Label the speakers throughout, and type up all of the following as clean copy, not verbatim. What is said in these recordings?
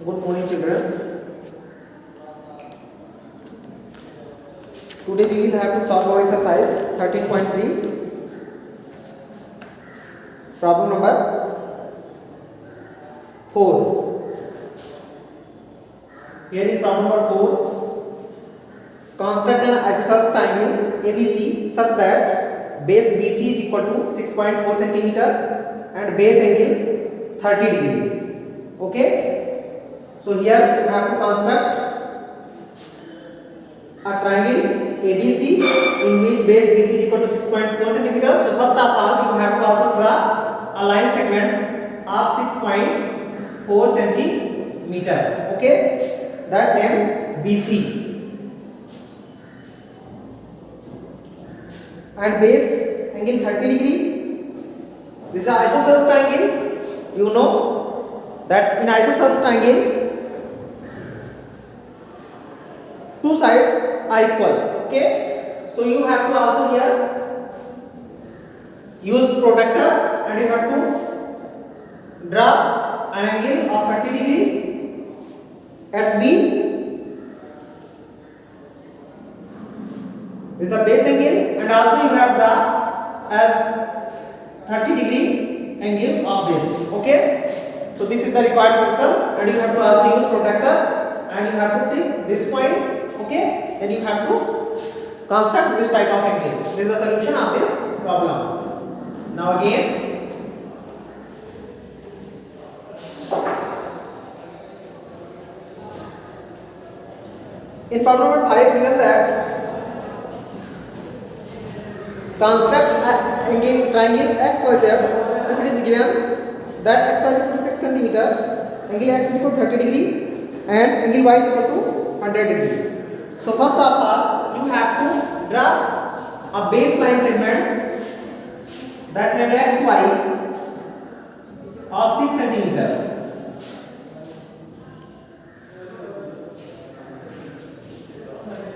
Speaker 1: Good morning, children. Today we will have to solve our exercise 13.3. Problem number 4. Here in problem number 4, construct an isosceles triangle ABC such that base BC is equal to 6.4 cm and base angle 30 degree. Okay. So here you have to construct a triangle ABC in which base BC is equal to 6.4 cm. So first of all you have to also draw a line segment of 6.4 cm. Okay, that name BC, and base angle 30 degree. This is an isosceles triangle. You know that in isosceles triangle two sides are equal. Okay, so you have to also here use protractor and you have to draw an angle of 30 degree FB. This is the base angle, and also you have draw as 30 degree angle of base. Okay, so this is the required solution, and you have to also use protractor and you have to take this point. Okay, then you have to construct this type of angle. This is the solution of this problem. Now again, in problem number 5 given that construct angle triangle XYZ. If it is given that x is equal to 6 cm, angle x is equal to 30 degree and angle y is equal to 100 degree. So first of all you have to draw a baseline segment that may xy of 6 cm.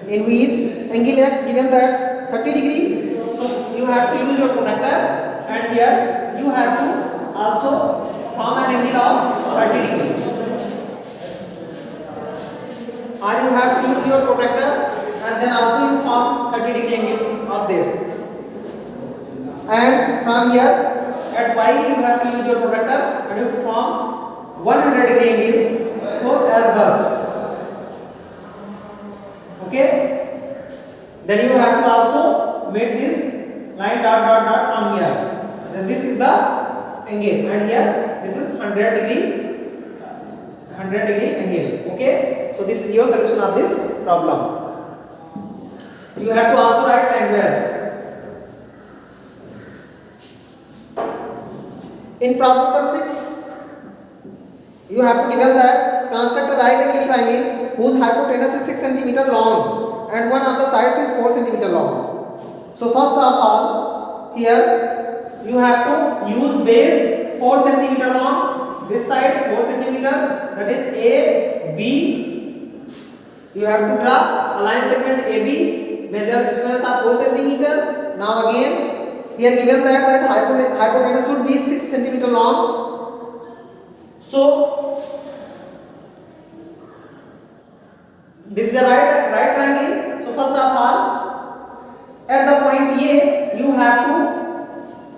Speaker 1: In which angle x given that 30 degree. So you have to use your protractor, and here you have to also form an angle of 30 degree. Or you have to use your protractor and then also you form 30 degree angle of this. And from here at y you have to use your protractor and you have to form 100 degree angle. So as thus. Okay. Then you have to also make this line dot dot dot from here. Then this is the angle, and here this is 100 degree angle. Okay, so this is your solution of this problem. You have to also write language. In problem number 6, you have to given that construct a right angle triangle whose hypotenuse is 6 cm long and one of the sides is 4 cm long. So first of all here you have to use base 4 cm long, this side 4 cm, that is AB. You have to draw a line segment AB, measure distance of 4 cm. Now again here given that hypotenuse should be 6 cm long. So this is a right triangle. So first of all at the point A you have to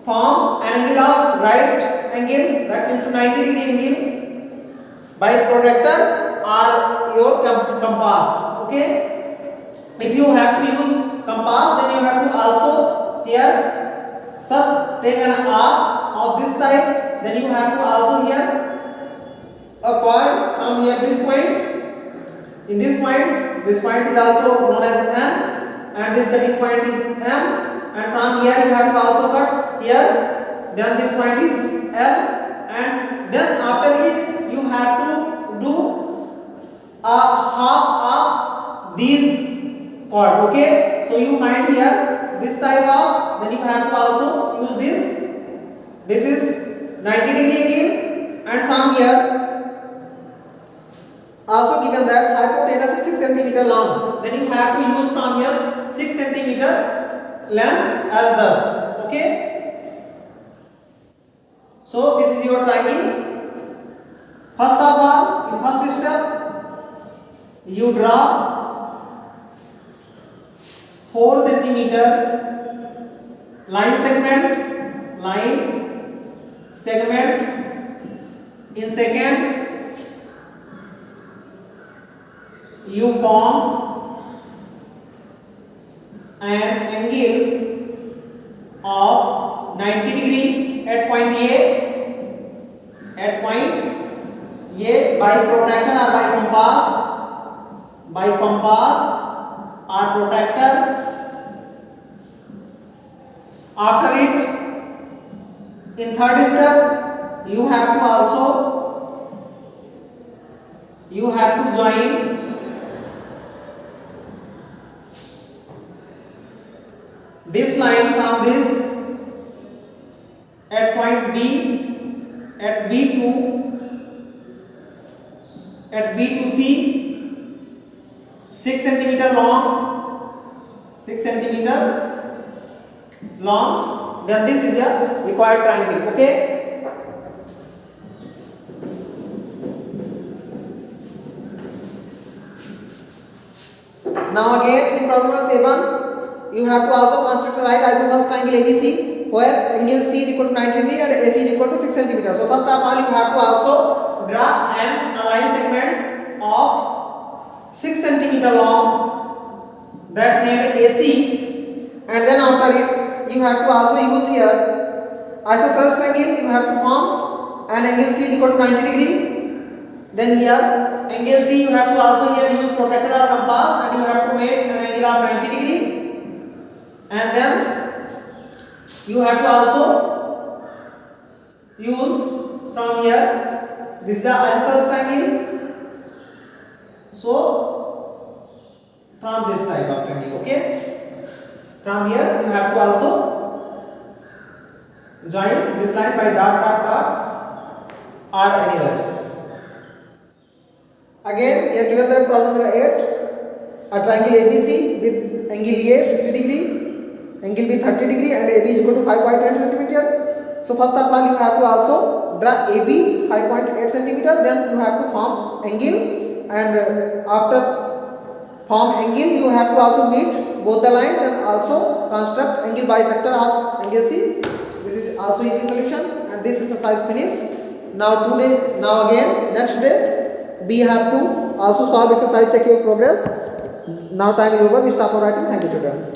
Speaker 1: form an angle of right angle, that means to 90 degree angle by protractor or your compass. Okay, if you have to use compass then you have to also here such take an arc of this type. Then you have to also here a point from here this point. In this point is also known as M, and this cutting point is M, and from here you have to also cut here. Then this point is L, and then after it you have to do a half of these chord. Okay, so you find here this type of, then you have to also use this. This is 90 degree angle, and from here also given that hypotenuse is 6 cm long, then you have to use from here 6 cm length as thus. Okay, so this is your triangle. First of all, in first step you draw 4 centimeter line segment in second. You form an angle of 90 degree at point A. By protractor or by compass or protractor. After it, in third step, you have to join this line from this at point B, at B to C, 6 centimeter long. Then this is a required triangle. Okay. Now again in problem number 7, you have to also construct a right isosceles triangle ABC, where angle C is equal to 90 degree and AC is equal to 6 centimeter. So first of all, you have to also draw a line segment of 6 centimeter long, that named AC, and then after it you have to also use here isosceles triangle. You have to form an angle C is equal to 90 degree. Then here angle C you have to also here use protractor or compass, and you have to make an angle of 90 degree. And then you have to also use from here, this is the isosceles triangle. So from this type of triangle, okay, from here you have to also join this line by dot or anywhere. Again here given the problem number 8, a triangle ABC with angle A 60 degree, angle B 30 degree, and AB is equal to 5.8 centimeter. So first of all, you have to also draw AB 5.8 centimeter. Then you have to form angle, and after form angle, you have to also meet both the line. Then also construct angle bisector of angle C. This is also easy solution, and this exercise finished. Now again next day we have to also solve exercise, check your progress. Now time is over. We stop our writing. Thank you, children.